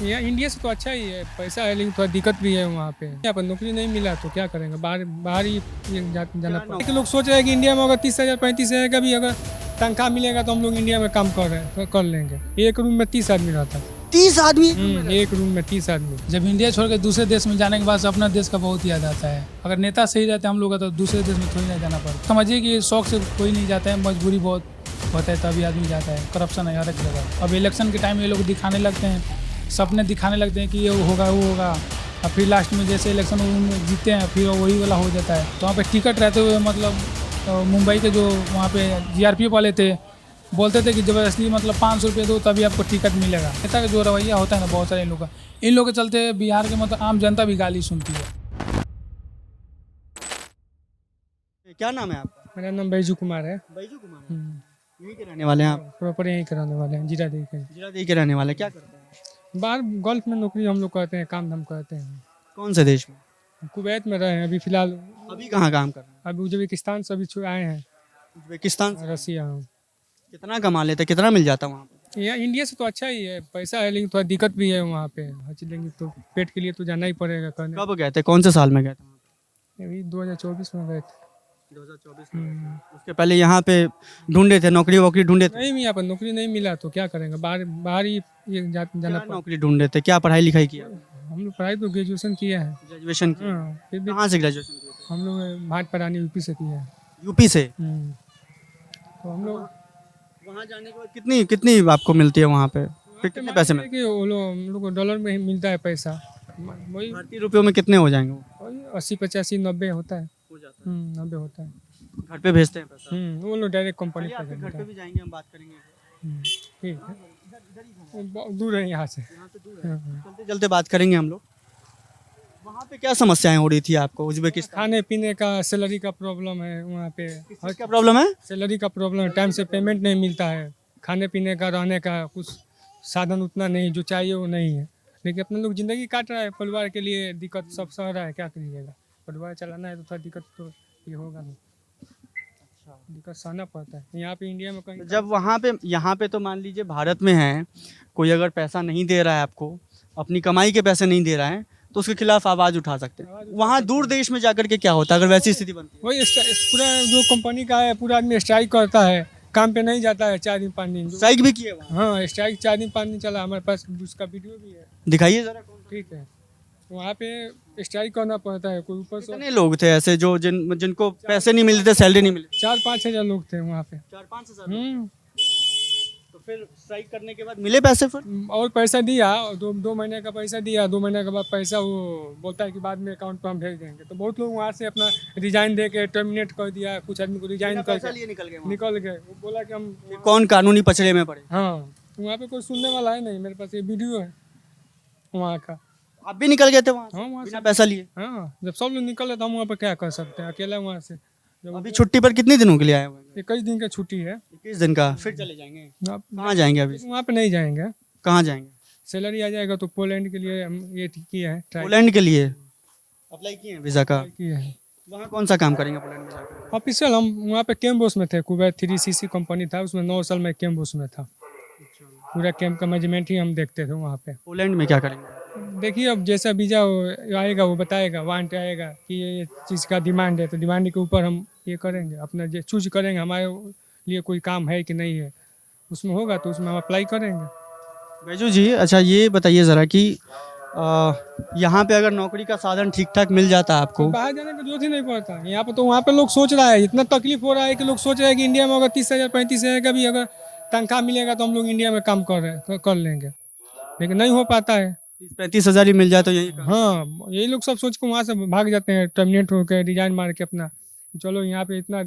यहाँ इंडिया से तो अच्छा ही है, पैसा है लेकिन थोड़ा दिक्कत भी है वहाँ पे। यहाँ पर नौकरी नहीं मिला तो क्या करेंगे, बाहर बाहर ही जाना पड़ेगा। कि लोग सोच रहे हैं कि इंडिया में अगर 30,000 35,000 का भी अगर तनख्वाह मिलेगा तो हम लोग इंडिया में काम कर लेंगे। एक रूम में 30 आदमी रहता है। 30 आदमी एक रूम में 30 आदमी। जब इंडिया छोड़ के दूसरे देश में जाने के बाद अपना देश का बहुत याद आता है। अगर नेता सही रहते हम लोग का तो दूसरे देश में थोड़ी ना जाना पड़ता। समझिए कि शौक से कोई नहीं जाता है, मजबूरी बहुत होता है तभी आदमी जाता है। करप्शन है हर एक जगह। अब इलेक्शन के टाइम ये लोग दिखाने लगते हैं, सपने दिखाने लगते हैं कि ये होगा वो होगा, और फिर लास्ट में जैसे इलेक्शन जीतते हैं फिर वही वाला हो जाता है। तो वहाँ पे टिकट रहते हुए मतलब मुंबई के जो वहाँ पे GRPF वाले थे बोलते थे कि ज़बरदस्ती मतलब 500 रुपये दो तभी आपको टिकट मिलेगा। नेता का जो रवैया होता है ना बहुत सारे इन लोगों के चलते बिहार के मतलब आम जनता भी गाली सुनती है। क्या नाम है आपका? मेरा नाम बैजू कुमार है। बैजू कुमार यहीं के रहने वाले हैं आप? प्रॉपर यहीं कराने वाले हैं, जीरादेई के। जीरादेई के रहने वाले। क्या करते हैं? बाहर गल्फ में नौकरी हम लोग करते हैं, काम धाम करते हैं। कौन से देश में? कुवैत में रहे हैं अभी फिलहाल। अभी कहाँ काम कर रहे हैं? अभी उज्बेकिस्तान से अभी आए हैं, उज्बेकिस्तान से। रसिया। कितना कमा लेते, कितना मिल जाता वहाँ पे? यहाँ इंडिया से तो अच्छा ही है, पैसा है लेकिन थोड़ा दिक्कत भी है वहाँ पे। लेंगे तो पेट के लिए तो जाना ही पड़ेगा करने। कब गए थे, कौन से साल में गए थे? अभी 2024 में गए थे। 2024 में। उसके पहले यहाँ पे ढूंढे थे, नौकरी वोकरी ढूंढे थे? नहीं, यहाँ पर नौकरी नहीं मिला तो क्या करेंगे, बाहर ही जाना क्या पड़ा। नौकरी ढूंढे थे, क्या पढ़ाई लिखाई किया? हम लोग पढ़ाई तो ग्रेजुएशन किया है। ग्रेजुएशन किया। हाँ, फिर भी कहाँ से ग्रेजुएशन किया थे? हम लोग भाटपरानी यूपी से किया है। यूपी से। तो हम लोग वहाँ जाने के बाद कितनी कितनी आपको मिलती है वहाँ पे? फिर कितने पैसे में? कि वो लोग हम लोग को डॉलर में ही मिलता है पैसा। वही भारतीय रुपयों में कितने हो जाएंगे वो? 80 85 90 होता है। हो जाता 90 होता है। है। घर पे भेजते हैं पैसा? वो लोग डायरेक्ट कंपनी चलिए, पर आपके घर भेजता पे है। भी जाएंगे, हम बात करेंगे। ठीक है, वो बहुत दूर है यहाँ से। यहाँ से दूर है। चलते चलते बात करेंगे हम लोग। वहाँ पे क्या समस्याएं हो रही थी आपको उज्बेकिस्तान? खाने पीने का, सैलरी का प्रॉब्लम है वहाँ पे। और क्या प्रॉब्लम है? सैलरी का प्रॉब्लम है, टाइम से पेमेंट नहीं मिलता है। खाने पीने का, रहने का कुछ साधन उतना नहीं, जो चाहिए वो नहीं है। लेकिन अपने लोग ज़िंदगी काट रहा है, परिवार के लिए दिक्कत सब सह रहा है, क्या करिएगा। परिवार चलाना है तो थोड़ा दिक्कत तो ये होगा नहीं, दिक्कत सहना पड़ता है। यहाँ पे इंडिया में कहीं जब वहाँ पे, यहाँ पे तो मान लीजिए भारत में है, कोई अगर पैसा नहीं दे रहा है आपको, अपनी कमाई के पैसे नहीं दे रहा है, तो उसके खिलाफ आवाज़ उठा सकते हैं। वहाँ दूर देश में जाकर के क्या होता है अगर वैसी स्थिति बनती है? वही पूरा जो कंपनी का है पूरा आदमी स्ट्राइक करता है, काम पे नहीं जाता है 4 दिन 5 दिन। स्ट्राइक भी किए वहाँ? हाँ, स्ट्राइक 4 दिन 5 दिन चला, हमारे पास उसका वीडियो भी है। दिखाइए जरा। ठीक है, वहाँ पे स्ट्राइक करना पड़ता है। कोई ऊपर से कितने लोग थे ऐसे जो जिनको पैसे नहीं मिलते, सैलरी नहीं मिलती? 4-5 हज़ार लोग थे वहाँ पे। 4-5 हज़ार। हम्म, तो फिर स्ट्राइक करने के बाद मिले पैसे फिर? और पैसा दिया, 2 महीने का पैसा दिया। 2 महीने के बाद पैसा वो बोलता है कि बाद में अकाउंट पर हम भेज देंगे। तो बहुत लोग वहाँ से अपना रिजाइन दे के टर्मिनेट कर दिया, कुछ आदमी को रिजाइन पैसा करके लिए निकल गए वहाँ। निकल गए। वो बोला कि हम कौन कानूनी पचड़े में पड़े? हाँ, वहाँ पे कोई सुनने वाला है नहीं। मेरे पास ये वीडियो है वहाँ का। आप भी निकल गए थे वहाँ से? हाँ, वहाँ बिना से। पैसा लिए? हाँ, जब सब लोग निकले तो हम वहाँ पर क्या कर सकते हैं, अकेला वहाँ से। जब अभी छुट्टी पर कितने दिनों के लिए आए हुए हैं? 21 दिन का छुट्टी है। 21 दिन का। फिर चले जाएंगे? आप कहाँ जाएंगे अभी? वहाँ पे नहीं जाएंगे। कहाँ जाएंगे? सैलरी आ जाएगा तो पोलैंड के लिए हम ये किया है, ट्राई पोलैंड के लिए अप्लाई किए हैं वीज़ा का? किया है। वहाँ कौन सा काम करेंगे पोलैंड में जाकर? ऑफिशियल हम वहाँ पे कैम्बोस में थे। कुवैत 3CC कंपनी था, उसमें 9 साल में कैम्बोस में था। पूरा कैंप का मैनेजमेंट ही हम देखते थे वहाँ पे। पोलैंड में क्या करेंगे? देखिए अब जैसा वीज़ा आएगा वो बताएगा, वारंट आएगा कि ये चीज़ का डिमांड है, तो डिमांड के ऊपर हम ये करेंगे, अपना जो चूज करेंगे हमारे लिए कोई काम है कि नहीं है। उसमें होगा तो उसमें हम अप्लाई करेंगे। बैजू जी, अच्छा ये बताइए ज़रा कि यहाँ पे अगर नौकरी का साधन ठीक ठाक मिल जाता है आपको? बाहर जाने की जरूरत ही नहीं पड़ता। यहाँ पे तो वहाँ पे लोग सोच रहा है, इतना तकलीफ हो रहा है कि लोग सोच रहे हैं कि इंडिया में अगर 30,000 35,000 का भी अगर तनख्वाह मिलेगा तो हम लोग इंडिया में काम कर लेंगे, लेकिन नहीं हो पाता है। 30-35 हज़ार ही मिल जाए तो यही काम। हाँ, यही लोग सब सोच के वहाँ से भाग जाते हैं, टर्मिनेट होकर रिजाइन मार के अपना। चलो यहाँ पे इतना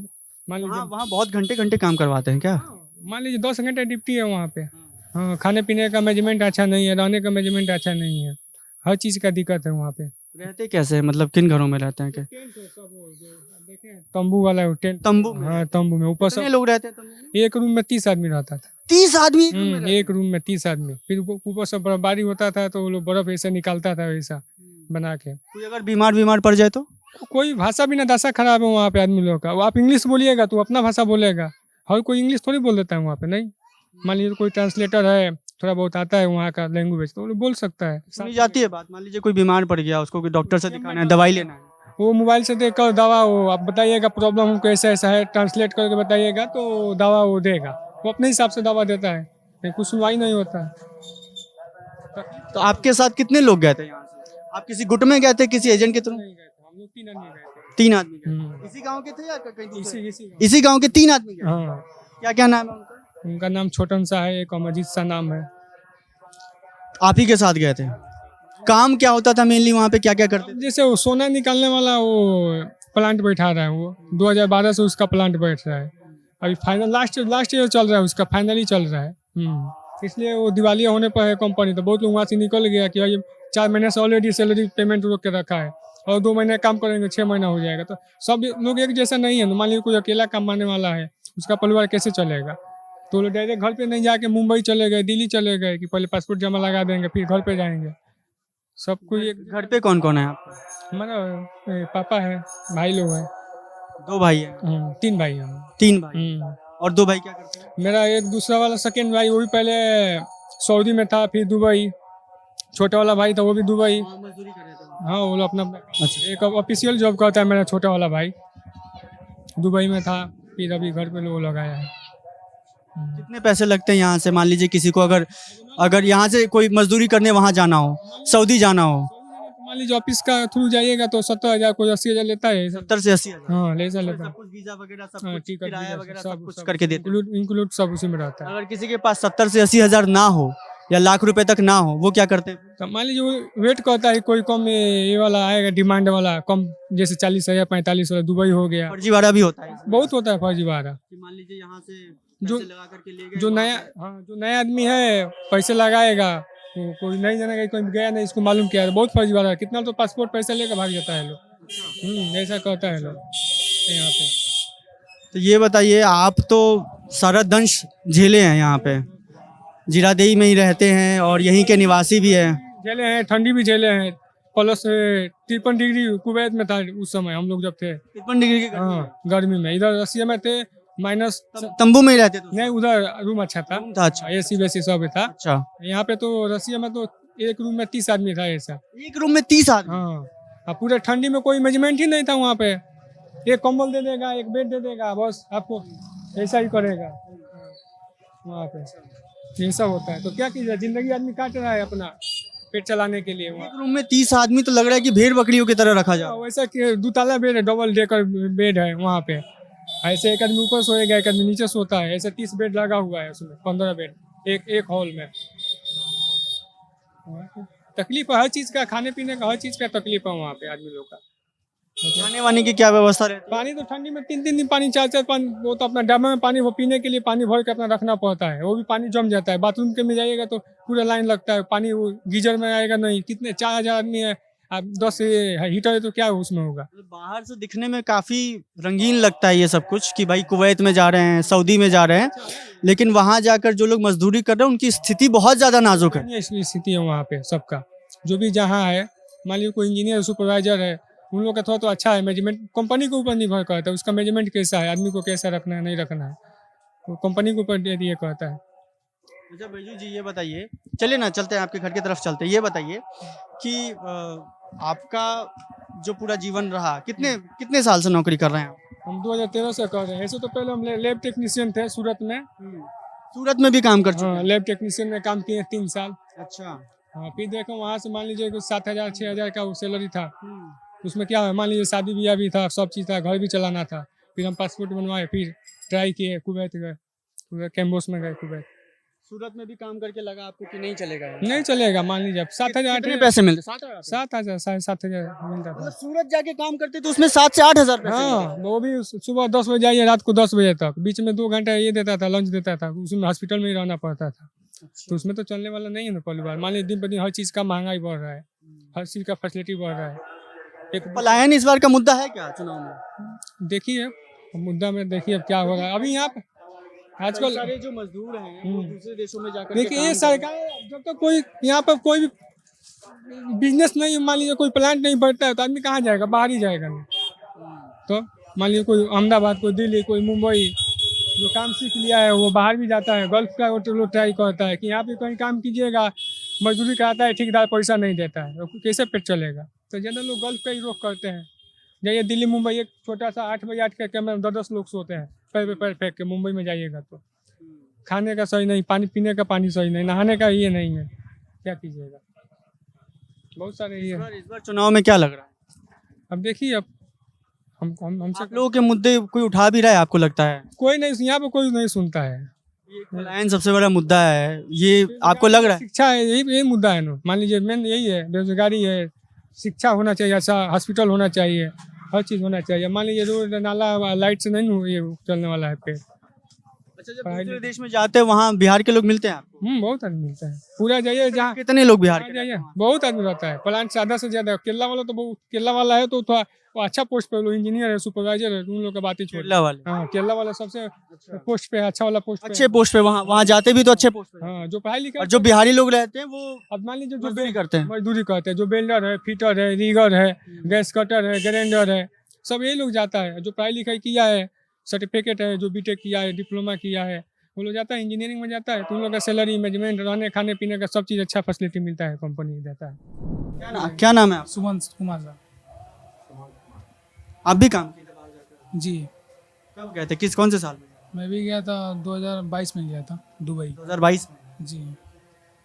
मान लीजिए वहाँ बहुत घंटे घंटे काम करवाते हैं क्या? मान लीजिए 10 घंटे ड्यूटी है वहाँ पे। हाँ, खाने पीने का मैनेजमेंट अच्छा नहीं है, रहने का मैनेजमेंट अच्छा नहीं है, हर चीज़ का दिक्कत है वहाँ पे। रहते कैसे हैं? मतलब किन घरों में रहते हैं क्या? तंबू वाला टेंट। तंबू में? हाँ, तंबू में ऊपर कितने सब। लोग रहते हैं तंबू में? एक रूम में 30 आदमी रहता था। 30 आदमी? एक रूम में 30 आदमी। फिर ऊपर से बर्फबारी होता था तो वो लोग बर्फ ऐसे निकालता था वैसा बना के। कोई अगर बीमार पड़ जाए तो? कोई भाषा भी ना, दशा खराब है वहाँ पे आदमी लोग का। वो आप इंग्लिश बोलिएगा तो अपना भाषा बोलेगा, हर कोई इंग्लिश थोड़ी बोल देता है वहाँ पे। नहीं, मान लीजिए कोई ट्रांसलेटर है, थोड़ा बहुत आता है वहाँ का लैंग्वेज तो वो लोग बोल सकता है। सुनी जाती है बात, मान लीजिए कोई बीमार पड़ गया, उसको कोई डॉक्टर से दिखाना है, दवाई लेना है, वो मोबाइल से देख कर दवा वो आप बताइएगा प्रॉब्लम हमको ऐसा ऐसा है, ट्रांसलेट करके बताइएगा तो दवा वो देगा, वो अपने हिसाब से दवा देता है, कहीं कुछ सुनवाई नहीं होता है। तो आपके साथ कितने लोग गए थे यहाँ से? आप किसी गुट में गए थे, किसी एजेंट के थ्रू? नहीं गए थे हम लोग, 3 आदमी गए थे। 3 आदमी गए, हम्म। इसी गांव के थे या कहीं दूसरे? इसी इसी गांव के 3 आदमी गए। हाँ, क्या क्या नाम है उनका? उनका नाम छोटन सा है, एक अमरजीत सा नाम है। आप ही के साथ गए थे? काम क्या होता था मेनली वहाँ पे, क्या क्या करते थे? जैसे वो सोना निकालने वाला वो प्लांट बैठा रहा है, वो 2012 से उसका प्लांट बैठ रहा है, अभी फाइनल लास्ट ईयर चल रहा है, उसका फाइनल ही चल रहा है। इसलिए वो दिवालिया होने पर है कंपनी, तो बहुत लोग वहाँ से निकल गया कि भाई 4 महीने से ऑलरेडी सैलरी पेमेंट रोक के रखा है और 2 महीने काम करेंगे 6 महीना हो जाएगा, तो सब लोग एक जैसा नहीं है। मान लीजिए कोई अकेला कमाने वाला है, उसका परिवार कैसे चलेगा, तो लोग डायरेक्ट घर पे नहीं जाके मुंबई चले गए, दिल्ली चले गए कि पहले पासपोर्ट जमा लगा देंगे फिर घर पे जाएंगे। सब कोई एक घर पे कौन कौन है आपका? हमारा पापा है, भाई लोग हैं। 2 भाई हैं? 3 भाई हैं हम। 3 भाई, और 2 भाई क्या करते हैं? मेरा एक दूसरा वाला सेकेंड भाई वो भी पहले सऊदी में था, फिर दुबई। छोटा वाला भाई था वो भी दुबई। मजदूरी कर रहे थे। हाँ वो लोग अपना एक ऑफिशियल जॉब करता है मेरा छोटा वाला भाई, दुबई में था, फिर अभी घर पे लोग लगाया है। कितने पैसे लगते हैं यहाँ से, मान लीजिए किसी को अगर यहाँ से कोई मजदूरी करने वहाँ जाना हो, सऊदी जाना हो? मान लीजिए ऑफिस का थ्रू जाइएगा तो 70,000 कोई 80,000 लेता है। 70 से 80 हजार? हाँ लेसा लेता है। सब कुछ वीजा वगैरह, सब हाँ, कुछ टिकट किराया वीजा वगैरह सब सब कुछ सब करके देते हैं। इंक्लूड सब उसी में रहता है। अगर किसी के पास 70 से 80 हजार ना हो या लाख रुपए तक ना हो, वो क्या करते हैं? तो मान लीजिए वो वेट करता है कोई कम ये वाला आएगा, डिमांड वाला कम, जैसे 40,000 45,000 दुबई हो गया। फर्जीवाड़ा भी होता है? बहुत होता है फर्जीवाड़ा। कि मान लीजिए यहाँ से जो- पैसे लगा करके ले गए, जो वहाँ नया पे- हाँ जो नया आदमी है पैसे लगाएगा, तो कोई नहीं जानेगा, कोई गया नहीं, इसको मालूम क्या है, बहुत फर्जीवाड़ा है। कितना तो पासपोर्ट पैसा लेकर भाग जाता है लोग। ऐसा करता है लोग यहाँ पे। तो ये बताइए, आप तो सारा दंश झेले हैं यहाँ पे, जीरादेई में ही रहते हैं और यहीं के निवासी भी हैं। झेले हैं, ठंडी भी झेले हैं, प्लस 53 डिग्री कुवैत में था उस समय हम लोग जब थे। 53 डिग्री की गर्मी में? हाँ गर्मी में, इधर रसिया में थे माइनस, तंबू में ही रहते थे? नहीं उधर रूम अच्छा था, रूम था? अच्छा एसी वेसी सब था। अच्छा। यहाँ पे तो रसिया में तो एक रूम में 30 आदमी था ऐसा। एक रूम में 30 आदमी? हाँ अब पूरे ठंडी में कोई मैनेजमेंट ही नहीं था वहाँ पे, एक कंबल दे देगा, एक बेड दे देगा, बस आपको ऐसा ही करेगा वहाँ पे। ये सब होता है, तो क्या कीजिए, जिंदगी आदमी काट रहा है अपना पेट चलाने के लिए वहाँ। एक रूम में 30 आदमी तो लग रहा है कि भेड़ बकरियों की तरह रखा जाए। वैसा कि 2 ताला बेड है, डबल डेकर बेड है वहाँ पे। ऐसे एक आदमी ऊपर सोएगा, एक आदमी नीचे सोता है, ऐसे 30 बेड लगा हुआ है उसमें, 15 बेड एक हॉल में। तकलीफ है हर चीज़ का, खाने पीने का हर चीज़ का तकलीफ है वहाँ पे आदमी लोग का। खाने वाने की क्या व्यवस्था रहती है? पानी तो ठंडी में 3 दिन पानी 4 पानी, वो तो अपना डब्बा में पानी वो पीने के लिए पानी भर के अपना रखना पड़ता है, वो भी पानी जम जाता है। बाथरूम के में जाइएगा तो पूरा लाइन लगता है, पानी वो गीजर में आएगा नहीं, कितने 4,000 आदमी है, अब 10 हीटर है तो क्या उसमें होगा। मतलब बाहर से दिखने में काफी रंगीन लगता है ये सब कुछ कि भाई कुवैत में जा रहे हैं, सऊदी में जा रहे हैं, लेकिन वहां जाकर जो लोग मजदूरी कर रहे हैं उनकी स्थिति बहुत ज्यादा नाजुक है। ये स्थिति है वहाँ पे सबका, जो भी जहाँ है, मान लीजिए कोई इंजीनियर सुपरवाइजर है, उन लोग का थोड़ा तो अच्छा है, मैनेजमेंट कंपनी के ऊपर निर्भर करता है, उसका मैनेजमेंट कैसा है, आदमी को कैसा रखना है नहीं रखना है, वो कंपनी के ऊपर ये कहता है। अच्छा बैजू जी, ये बताइए, चलिए ना चलते हैं आपके घर की तरफ चलते हैं। ये बताइए कि आपका जो पूरा जीवन रहा, कितने साल से नौकरी कर रहे हैं आप? हम 2013 से कर रहे हैं। ऐसे तो पहले हम लैब टेक्नीशियन थे सूरत में। सूरत में भी काम कर चुके हाँ हैं? लैब टेक्नीशियन में काम किए 3 साल। अच्छा। हाँ फिर देखो वहाँ से मान लीजिए 7,000 6,000 का वो सैलरी था, उसमें क्या है, मान लीजिए शादी ब्याह भी था, सब चीज़ था, घर भी चलाना था। फिर हम पासपोर्ट बनवाए, फिर ट्राई किए, कुवैत गए, कैम्बोस में गए कुवैत। सूरत में भी काम करके लगा आपको कि नहीं चलेगा? नहीं चलेगा, मान लीजिए अब 7,000 कितने पैसे मिलते? 7,000? 7,000 7,500 मिलता था। मतलब सूरत जाके काम करते तो उसमें 7 से 8 हजार पैसे हाँ मिलते? वो भी सुबह 10 बजे आइए, रात को 10 बजे तक, बीच में 2 घंटा ये देता था, लंच देता था, उसमें हॉस्पिटल में ही रहना पड़ता था। तो उसमें तो चलने वाला नहीं है ना परिवार। मान लीजिए दिन पर दिन हर चीज़ का महंगाई बढ़ रहा है, हर चीज़ का फैसिलिटी बढ़ रहा है। एक पलायन इस बार का मुद्दा है क्या चुनाव में? देखिए मुद्दा में, देखिए अब क्या हो रहा है अभी यहाँ पे आजकल। सारे जो मजदूर हैं वो दूसरे देशों में जाकर के देखिए काम ये कर रहे हैं। सरकार जब तक कोई यहाँ पर कोई भी बिजनेस नहीं, मान लीजिए कोई प्लांट नहीं बढ़ता है तो आदमी कहाँ जाएगा, बाहर ही जाएगा नहीं। तो मान लीजिए कोई अहमदाबाद, कोई दिल्ली, कोई मुंबई, जो काम सीख लिया है वो बाहर भी जाता है, गल्फ का वो लोग ट्राई करता है कि यहाँ पे कहीं काम कीजिएगा, मजदूरी कराता है, ठेकेदार पैसा नहीं देता है, तो कैसे पेट चलेगा। तो ज़्यादा लोग गल्फ का ही रुख करते हैं। जाइए दिल्ली मुंबई, एक छोटा सा 8 बजे 8 के कमरे में 10 लोग सोते हैं, पैर पे पैर फेंक के। मुंबई में जाइएगा तो खाने का सही नहीं, पानी पीने का पानी सही नहीं, नहाने का ये नहीं है, क्या कीजिएगा। बहुत सारे ये है। इस बार चुनाव में क्या लग रहा है? अब देखिए, अब हमसे आप लोगों के मुद्दे कोई उठा भी रहा है आपको लगता है? कोई नहीं, यहाँ पे कोई नहीं सुनता है। पलायन सबसे बड़ा मुद्दा है, ये आपको लग रहा है? शिक्षा है, यही मुद्दा है ना। मान लीजिए मेन यही है, बेरोजगारी है, शिक्षा होना चाहिए, अच्छा हॉस्पिटल होना चाहिए, हर चीज़ होना चाहिए। मान लीजिए रोड नाला लाइट से नहीं ये चलने वाला है पे। अच्छा, जब दूसरे देश में जाते हैं वहाँ बिहार के लोग मिलते हैं आपको? बहुत आदमी मिलता है, पूरा जाइए जहाँ कितने लोग बिहार के जाइए रहते हैं? बहुत आदमी रहता है। प्लांट से आधा से ज्यादा। केरला वाला तो बहुत, केरला वाला है तो थोड़ा वो अच्छा पोस्ट पे, लोग इंजीनियर है, सुपरवाइजर है, उन लोग का बात ही छोड़। केरला वाले हाँ, केरला वाला सबसे पोस्ट पे है, अच्छा वाला पोस्ट पे अच्छे पोस्ट पे, वहाँ वहाँ जाते भी तो अच्छे पोस्ट पे। हाँ, जो पढ़ाई लिखाई और जो बिहारी लोग रहते हैं वो अब मान लीजिए जो मजदूरी करते हैं। मजदूरी करते हैं, जो बेल्डर है, फिटर है, रीगर है, गैस कटर है, ग्राइंडर है, सब यही लोग जाता है। जो पढ़ाई लिखाई किया है, सर्टिफिकेट है, जो बीटेक किया है, डिप्लोमा किया है, वो लोग जाता है, इंजीनियरिंग में जाता है, तो उन लोग का सैलरी, मैनेजमेंट, रहने खाने पीने का सब चीज़ अच्छा फैसिलिटी मिलता है, कंपनी देता है। क्या नाम है आप? सुमन कुमार साहब। आप भी काम किए थे बाहर जाकर? जी, कब गए थे, कौन से साल में? मैं भी गया था 2022 में गया था दुबई। 2022 में। जी,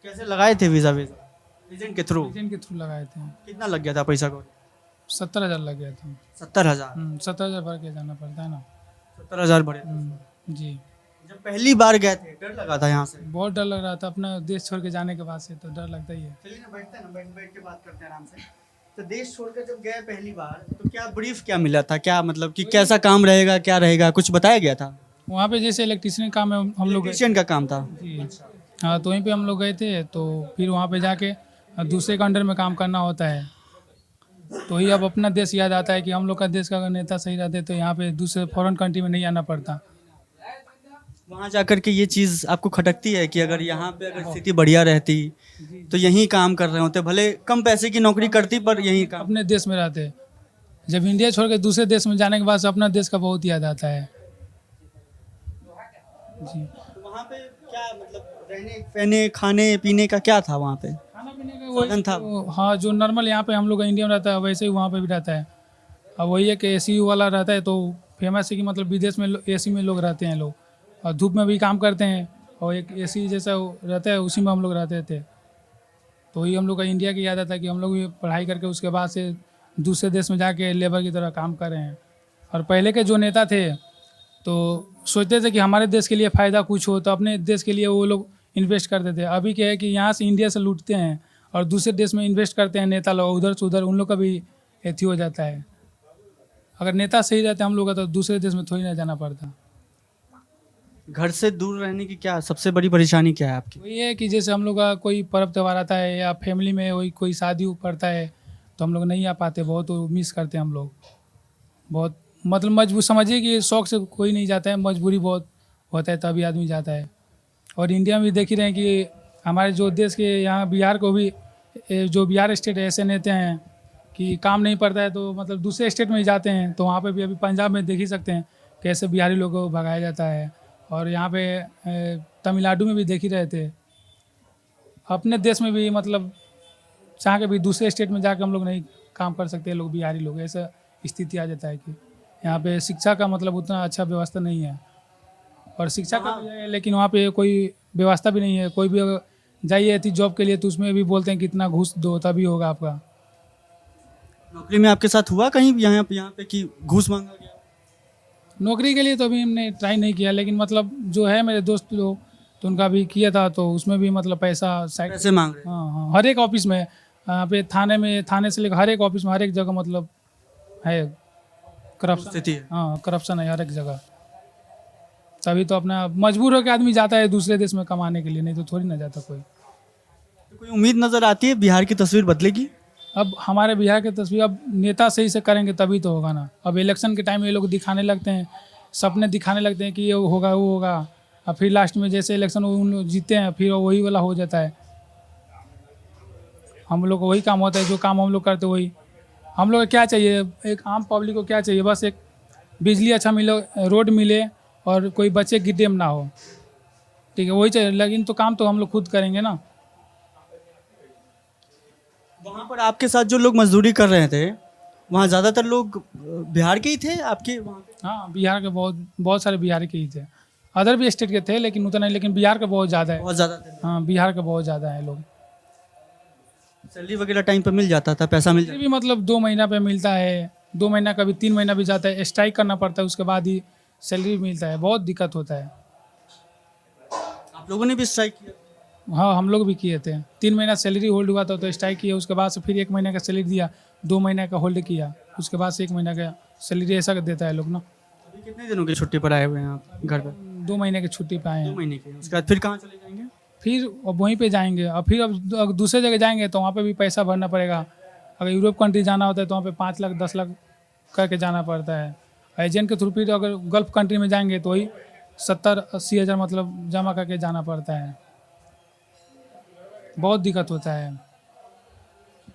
कैसे लगाए थे वीजा? एजेंट के थ्रू? एजेंट के थ्रू लगाए थे। कितना लग गया था पैसा को? 70,000 लग गया था। 70,000? 70,000 भर के जाना पड़ता है ना। 70,000 बढ़े? जी, जब पहली बार गए थे डर लगा था यहाँ से? बहुत डर लग रहा था, अपना देश छोड़ के जाने के बाद से तो डर लगता ही है। चलिए ना, बैठते हैं ना, बैठ के बात करते हैं आराम से। तो देश छोड़कर जब गए पहली बार तो क्या ब्रीफ क्या मिला था, क्या मतलब कि कैसा काम रहेगा, क्या रहेगा, कुछ बताया गया था? वहाँ पे जैसे इलेक्ट्रिशियन काम है, हम लोग इलेक्ट्रीशियन का काम था? जी, हाँ, तो वहीं पे हम लोग गए थे। तो फिर वहाँ पे जाके दूसरे के अंडर में काम करना होता है। तो ही अब अपना देश याद आता है कि हम लोग का देश का अगर नेता सही रहते तो यहाँ पे दूसरे फॉरेन कंट्री में नहीं आना पड़ता। वहाँ जाकर के ये चीज़ आपको खटकती है कि अगर यहाँ पे अगर स्थिति बढ़िया रहती तो यहीं काम कर रहे होते, भले कम पैसे की नौकरी करती पर यहीं काम। अपने देश में रहते। जब इंडिया छोड़ के दूसरे देश में जाने के बाद से अपना देश का बहुत याद आता है। जी, तो वहाँ पे क्या मतलब रहने पहने खाने पीने का क्या था वहाँ पे? खाना पीने का साधन था? हाँ, जो नॉर्मल यहाँ पे हम लोग का इंडिया में रहता है वैसे ही वहाँ पे भी रहता है। अब वही है कि AC वाला रहता है, तो फेमस है कि मतलब विदेश में AC में लोग रहते हैं लोग, और धूप में भी काम करते हैं, और एक AC जैसा रहता है उसी में हम लोग रहते थे। तो वही हम लोग का इंडिया की याद आता है कि हम लोग भी पढ़ाई करके उसके बाद से दूसरे देश में जाके लेबर की तरह काम कर रहे हैं। और पहले के जो नेता थे तो सोचते थे कि हमारे देश के लिए फ़ायदा कुछ हो, तो अपने देश के लिए वो लोग इन्वेस्ट करते थे। अभी क्या है कि यहाँ से इंडिया से लूटते हैं और दूसरे देश में इन्वेस्ट करते हैं नेता लोग, उधर से उधर उन लोग का भी एथी हो जाता है। अगर नेता सही रहते हम लोग का तो दूसरे देश में थोड़ी ना जाना पड़ता। घर से दूर रहने की क्या सबसे बड़ी परेशानी क्या है आपकी? वही है कि जैसे हम लोग का कोई पर्व त्यौहार आता है या फैमिली में वही कोई शादी पड़ता है तो हम लोग नहीं आ पाते, बहुत मिस करते हैं हम लोग। बहुत मतलब मजबूर समझिए कि शौक से कोई नहीं जाता है, मजबूरी बहुत होता है तभी आदमी जाता है। और इंडिया में भी देख ही रहे हैं कि हमारे जो देश के यहाँ बिहार को भी, जो बिहार स्टेट है, ऐसे नेता हैं कि काम नहीं पड़ता है तो मतलब दूसरे स्टेट में ही जाते हैं। तो वहाँ पे भी अभी पंजाब में देख ही सकते हैं कैसे बिहारी लोगों को भगाया जाता है। और यहाँ पे तमिलनाडु में भी देख ही रहे थे। अपने देश में भी मतलब चाह के भी दूसरे स्टेट में जाकर हम लोग नहीं काम कर सकते लोग, बिहारी लोग। ऐसा स्थिति आ जाता है कि यहाँ पे शिक्षा का मतलब उतना अच्छा व्यवस्था नहीं है। और शिक्षा का भी है लेकिन वहाँ पे कोई व्यवस्था भी नहीं है। कोई भी अगर जाइए थी जॉब के लिए तो उसमें भी बोलते हैं कितना घूस दो तभी होगा आपका। नौकरी में आपके साथ हुआ कहीं यहाँ पे कि घूस मांगा गया? नौकरी के लिए तो अभी हमने ट्राई नहीं किया, लेकिन मतलब जो है मेरे दोस्त लोग तो उनका भी किया था, तो उसमें भी मतलब पैसा साइड पैसे मांग रहे हैं? हाँ हाँ, हर एक ऑफिस में, यहाँ पे थाने से लेकर हर एक ऑफिस में, हर एक जगह मतलब है करप्शन। स्थिति है। हाँ, करप्शन है हर एक जगह। तभी तो अपना मजबूर होकर आदमी जाता है दूसरे देश में कमाने के लिए, नहीं तो थोड़ी ना जाता कोई। तो कोई उम्मीद नजर आती है बिहार की तस्वीर बदलेगी? अब हमारे बिहार की तस्वीर अब नेता सही से करेंगे तभी तो होगा ना। अब इलेक्शन के टाइम में ये लोग दिखाने लगते हैं, सपने दिखाने लगते हैं कि ये होगा वो होगा, और फिर लास्ट में जैसे इलेक्शन उन लोग जीते हैं फिर वही वाला हो जाता है। हम लोग को वही काम होता है, जो काम हम लोग करते वही। हम लोग को क्या चाहिए, एक आम पब्लिक को क्या चाहिए, बस एक बिजली अच्छा मिले, रोड मिले, और कोई बच्चे की डेम ना हो, ठीक है, वही चाहिए। लेकिन तो काम तो हम लोग खुद करेंगे ना। वहाँ पर आपके साथ जो लोग मजदूरी कर रहे थे, वहाँ ज़्यादातर लोग बिहार के ही थे आपके वहाँ पे? हाँ, बिहार के बहुत बहुत सारे बिहार के ही थे, अदर भी स्टेट के थे लेकिन उतना नहीं, लेकिन बिहार का बहुत ज़्यादा है। बहुत ज़्यादा थे। हाँ, बिहार का बहुत ज़्यादा है लोग। सैलरी वगैरह टाइम पर मिल जाता था, पैसा मिल फिर जाता भी मतलब 2 महीना पे मिलता है, 2 महीना कभी 3 महीना भी जाता है, स्ट्राइक करना पड़ता है, उसके बाद ही सैलरी मिलता है। बहुत दिक्कत होता है। था? आप लोगों ने भी स्ट्राइक किया? हाँ, हम लोग भी किए थे। 3 महीना सैलरी होल्ड हुआ था तो स्ट्राइक किया, उसके बाद से फिर 1 महीने का सैलरी दिया, 2 महीने का होल्ड किया, उसके बाद से 1 महीना का सैलरी ऐसा देता है लोग ना। अभी कितने दिनों की छुट्टी पर आए हुए हैं आप घर पर? 2 महीने की छुट्टी पे आए 2 हैं। महीने की। उसके बाद फिर कहाँ चले जाएंगे? फिर अब वहीं पे जाएंगे, और फिर अब दूसरे जगह जाएंगे तो वहाँ पे भी पैसा भरना पड़ेगा। अगर यूरोप कंट्री जाना होता है तो वहाँ पे 5 लाख 10 लाख करके जाना पड़ता है। एजेंट के थ्रू फिर अगर गल्फ कंट्री में जाएंगे तो वही 70-80 हज़ार मतलब जमा करके जाना पड़ता है। बहुत दिक्कत होता है,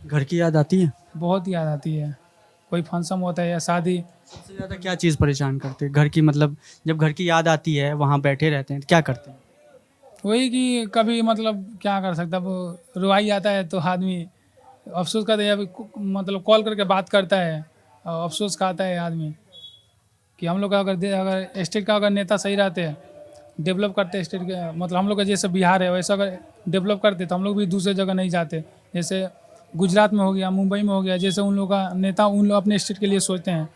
घर की याद आती है? बहुत याद आती है। कोई फंक्शन होता है या शादी, सबसे ज़्यादा क्या चीज़ परेशान करते हैं घर की? मतलब जब घर की याद आती है, वहाँ बैठे रहते हैं, तो क्या करते हैं? वही कि कभी मतलब क्या कर सकता है, वो रुआई आता है तो आदमी अफसोस करता है, या फिर मतलब कॉल करके बात करता है और अफसोस खाता है आदमी कि हम लोग का अगर स्टेट का अगर नेता सही रहते, डेवलप करते स्टेट के, मतलब हम लोग का जैसे बिहार है वैसा अगर डेवलप करते तो हम लोग भी दूसरे जगह नहीं जाते। जैसे गुजरात में हो गया, मुंबई में हो गया, जैसे उन लोग का नेता उन लोग अपने स्टेट के लिए सोचते हैं,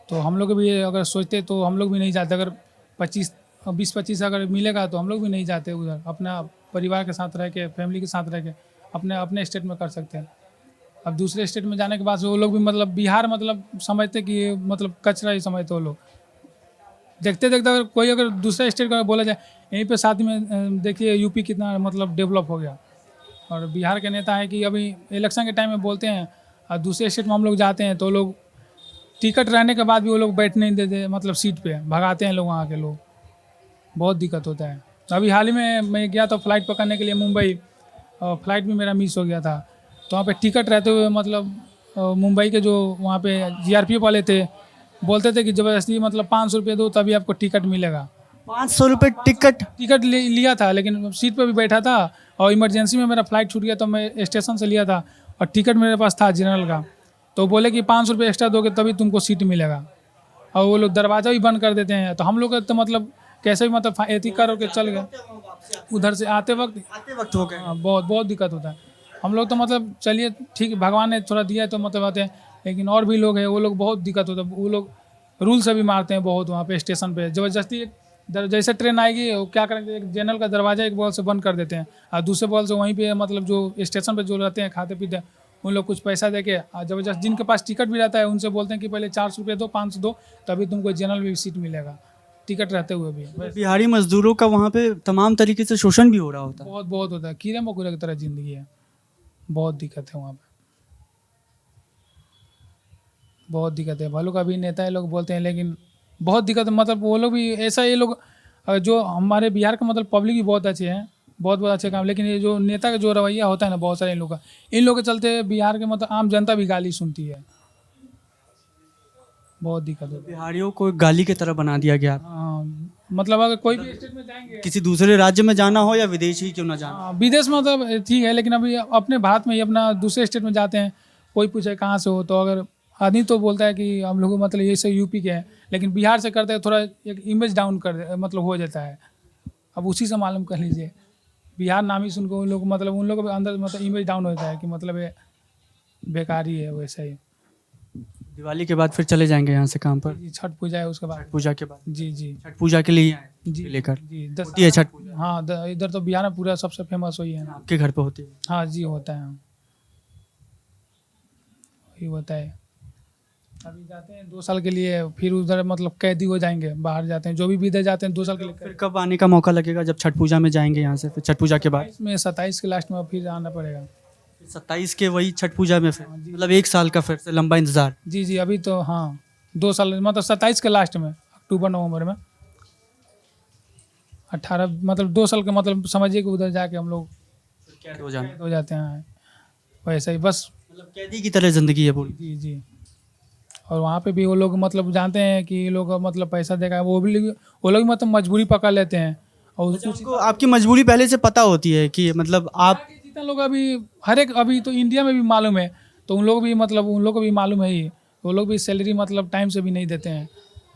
तो हम लोग भी अगर सोचते तो हम लोग भी नहीं जाते। अगर 20-25 अगर मिलेगा तो हम लोग भी नहीं जाते उधर, अपना परिवार के साथ रह के, फैमिली के साथ रह के अपने अपने स्टेट में कर सकते हैं। अब दूसरे स्टेट में जाने के बाद वो लोग भी मतलब बिहार मतलब समझते कि ये मतलब कचरा ही समझते वो लोग। देखते देखते अगर कोई अगर दूसरे स्टेट का बोला जाए, यहीं पे साथ में देखिए यूपी कितना मतलब डेवलप हो गया। और बिहार के नेता है कि अभी इलेक्शन के टाइम में बोलते हैं, और दूसरे स्टेट में हम लोग जाते हैं तो लोग टिकट रहने के बाद भी वो लोग बैठ नहीं देते, मतलब सीट पे भगाते हैं लोग, वहाँ के लोग। बहुत दिक्कत होता है। अभी हाल ही में मैं गया था फ्लाइट पकड़ने के लिए मुंबई, और फ्लाइट भी मेरा मिस हो गया था। तो वहाँ पे टिकट रहते हुए मतलब मुंबई के जो वहाँ पे जीआरपीएफ वाले थे, बोलते थे कि ज़बरदस्ती मतलब 500 रुपये दो तभी आपको टिकट मिलेगा। 500 रुपये टिकट? टिकट लिया था, लेकिन सीट पे भी बैठा था, और इमरजेंसी में मेरा फ्लाइट छूट गया तो मैं स्टेशन से लिया था, और टिकट मेरे पास था जनरल का। तो बोले कि 500 रुपये एक्स्ट्रा दोगे तभी तुमको सीट मिलेगा, और वो लोग दरवाज़ा भी बंद कर देते हैं। तो हम लोग तो मतलब कैसे भी मतलब एथी कर के चल गए, उधर से आते वक्त हो गए। हाँ, बहुत बहुत दिक्कत होता है। हम लोग तो मतलब चलिए ठीक है, भगवान ने थोड़ा दिया है तो मतलब आते हैं, लेकिन और भी लोग हैं वो लोग बहुत दिक्कत होता है। वो लोग रूल से भी मारते हैं बहुत वहाँ पे स्टेशन पे, ज़बरदस्ती जैसे ट्रेन आएगी वो क्या करेंगे, एक जनरल का दरवाजा एक बॉल से बंद कर देते हैं, और दूसरे बॉल से वहीं पे मतलब जो स्टेशन पे जो रहते हैं खाते पीते उन लोग कुछ पैसा दे के, और जबरदस्त जिनके पास टिकट भी रहता है उनसे बोलते हैं कि पहले 400 रुपये दो, 500 दो, तभी तुमको जनरल में भी सीट मिलेगा, टिकट रहते हुए भी। बिहारी मजदूरों का वहाँ पे तमाम तरीके से शोषण भी हो रहा होता है। बहुत बहुत होता है, कीड़े मकोड़े की तरह ज़िंदगी है। बहुत दिक्कत है वहाँ पे, बहुत दिक्कत है। भालू का भी नेता है लोग बोलते हैं, लेकिन बहुत दिक्कत है। मतलब वो लोग भी ऐसा, ये लोग जो हमारे बिहार का मतलब पब्लिक भी बहुत अच्छे हैं, बहुत बहुत अच्छे काम, लेकिन ये जो नेता का जो रवैया होता है ना बहुत सारे इन लोग का, इन लोग के चलते बिहार के मतलब आम जनता भी गाली सुनती है। बहुत दिक्कत होती है। बिहारियों को एक गाली की तरह बना दिया गया। हाँ, मतलब अगर कोई भी स्टेट में जाएंगे, किसी दूसरे राज्य में जाना हो या विदेश ही क्यों ना जाना। हाँ, विदेश में मतलब ठीक है, लेकिन अभी अपने भारत में ही अपना दूसरे स्टेट में जाते हैं, कोई पूछे कहाँ से हो, तो अगर आदमी तो बोलता है कि हम लोग मतलब ये से यूपी के हैं, लेकिन बिहार से करते हैं थोड़ा एक इमेज डाउन कर मतलब हो जाता है। अब उसी से मालूम कर लीजिए, बिहार नाम ही सुन के उन लोग मतलब उन लोगों के अंदर मतलब इमेज डाउन होता है कि मतलब ये बेकार ही है। वैसा ही दिवाली के बाद फिर चले जाएंगे यहाँ से काम पर? जी, छठ पूजा है उसके बाद। पूजा के बाद? जी जी छठ पूजा के लिए ही आए जी लेकर? जी, होती है छठ पूजा? हाँ, इधर तो बिहार में पूरा सबसे फेमस वही है ना। आपके घर पे होती है? हाँ जी, होता है, वही होता है। अभी जाते हैं 2 साल के लिए, फिर उधर मतलब कैदी हो जाएंगे, बाहर जाते हैं, जो भी विदेश जाते हैं 2 साल के लिए। फिर कब आने का मौका लगेगा जब छठ पूजा में जाएंगे यहाँ से? फिर छठ पूजा के बाद? 27 के लास्ट में फिर आना पड़ेगा। 27 के वही छठ पूजा में फिर मतलब 1 साल का फिर से लंबा इंतजार? जी जी, अभी तो हाँ 2 साल मतलब 27 के लास्ट में, अक्टूबर नवंबर में 18 मतलब 2 साल के मतलब समझिए कि उधर जाके हम लोग कैद हो जाना? हो जाते हैं। वैसे ही बस। मतलब कैदी की तरह जिंदगी है पूरी? जी जी, और वहाँ पे भी वो लोग मतलब जानते हैं कि ये लोग मतलब पैसा देगा, वो लोग मतलब मजबूरी पकड़ लेते हैं। और कुछ आपको आपकी मजबूरी पहले से पता होती है कि मतलब आप जितना लोग अभी हर एक अभी तो इंडिया में भी मालूम है, तो उन लोग भी मतलब उन लोग को भी मालूम है ही, वो लोग भी सैलरी मतलब टाइम से भी नहीं देते हैं।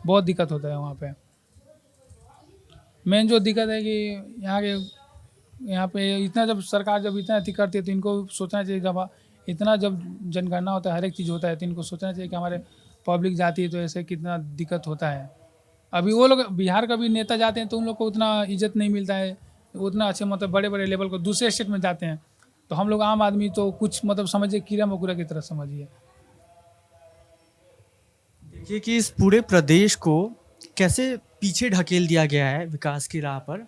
बहुत दिक्कत होता है वहाँ पे। मेन जो दिक्कत है कि यहाँ पे इतना जब सरकार जब इतना अति करती है तो इनको सोचना चाहिए, जब इतना जब जनगणना होता है, हर एक चीज़ होता है, तो इनको सोचना चाहिए कि हमारे पब्लिक जाती है तो ऐसे कितना दिक्कत होता है। अभी वो लोग बिहार का भी नेता जाते हैं तो उन लोग को उतना इज्जत नहीं मिलता है, उतना अच्छे मतलब बड़े बड़े लेवल को दूसरे स्टेट में जाते हैं, तो हम लोग आम आदमी तो कुछ मतलब समझिए कीड़ा मकोड़ा की तरह समझिए। देखिए कि इस पूरे प्रदेश को कैसे पीछे ढकेल दिया गया है विकास की राह पर,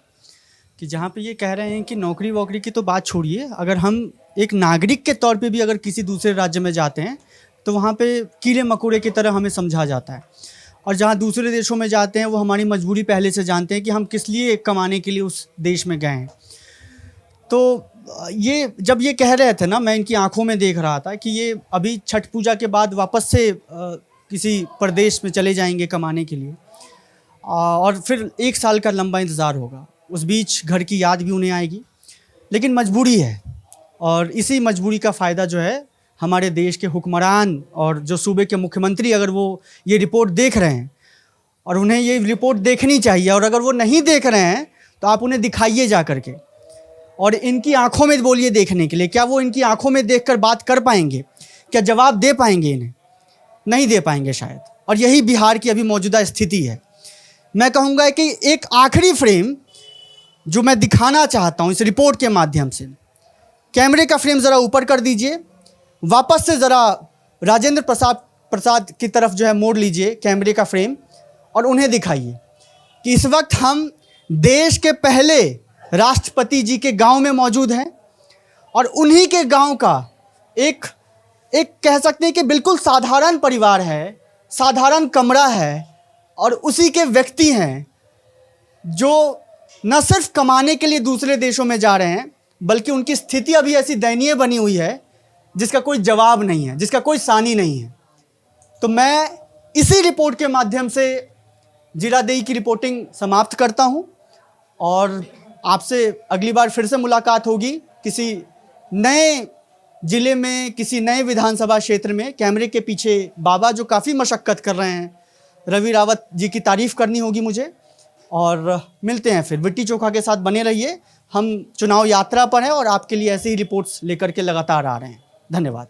कि जहाँ पे ये कह रहे हैं कि नौकरी वोकरी की तो बात छोड़िए, अगर हम एक नागरिक के तौर पे भी अगर किसी दूसरे राज्य में जाते हैं तो वहाँ पे कीड़े मकोड़े की तरह हमें समझा जाता है। और जहाँ दूसरे देशों में जाते हैं वो हमारी मजबूरी पहले से जानते हैं कि हम किस लिए कमाने के लिए उस देश में गए हैं। तो ये जब ये कह रहे थे ना, मैं इनकी आंखों में देख रहा था कि ये अभी छठ पूजा के बाद वापस से किसी प्रदेश में चले जाएंगे कमाने के लिए, और फिर 1 साल का लंबा इंतज़ार होगा। उस बीच घर की याद भी उन्हें आएगी, लेकिन मजबूरी है। और इसी मजबूरी का फ़ायदा जो है हमारे देश के हुक्मरान और जो सूबे के मुख्यमंत्री, अगर वो ये रिपोर्ट देख रहे हैं, और उन्हें ये रिपोर्ट देखनी चाहिए, और अगर वो नहीं देख रहे हैं तो आप उन्हें दिखाइए जा कर के, और इनकी आंखों में बोलिए देखने के लिए। क्या वो इनकी आंखों में देखकर बात कर पाएंगे? क्या जवाब दे पाएंगे? इन्हें नहीं दे पाएंगे शायद। और यही बिहार की अभी मौजूदा स्थिति है। मैं कहूँगा कि एक आखिरी फ्रेम जो मैं दिखाना चाहता हूँ इस रिपोर्ट के माध्यम से, कैमरे का फ्रेम ज़रा ऊपर कर दीजिए, वापस से ज़रा राजेंद्र प्रसाद की तरफ जो है मोड़ लीजिए कैमरे का फ्रेम, और उन्हें दिखाइए कि इस वक्त हम देश के पहले राष्ट्रपति जी के गांव में मौजूद हैं, और उन्हीं के गांव का एक कह सकते हैं कि बिल्कुल साधारण परिवार है, साधारण कमरा है, और उसी के व्यक्ति हैं जो न सिर्फ कमाने के लिए दूसरे देशों में जा रहे हैं, बल्कि उनकी स्थिति अभी ऐसी दयनीय बनी हुई है जिसका कोई जवाब नहीं है, जिसका कोई सानी नहीं है। तो मैं इसी रिपोर्ट के माध्यम से जीरादेई की रिपोर्टिंग समाप्त करता हूं, और आपसे अगली बार फिर से मुलाकात होगी किसी नए ज़िले में, किसी नए विधानसभा क्षेत्र में। कैमरे के पीछे बाबा जो काफ़ी मशक्क़त कर रहे हैं, रवि रावत जी की तारीफ़ करनी होगी मुझे। और मिलते हैं फिर। लिट्टी चोखा के साथ बने रहिए। हम चुनाव यात्रा पर हैं और आपके लिए ऐसे ही रिपोर्ट्स लेकर के लगातार आ रहे हैं। धन्यवाद।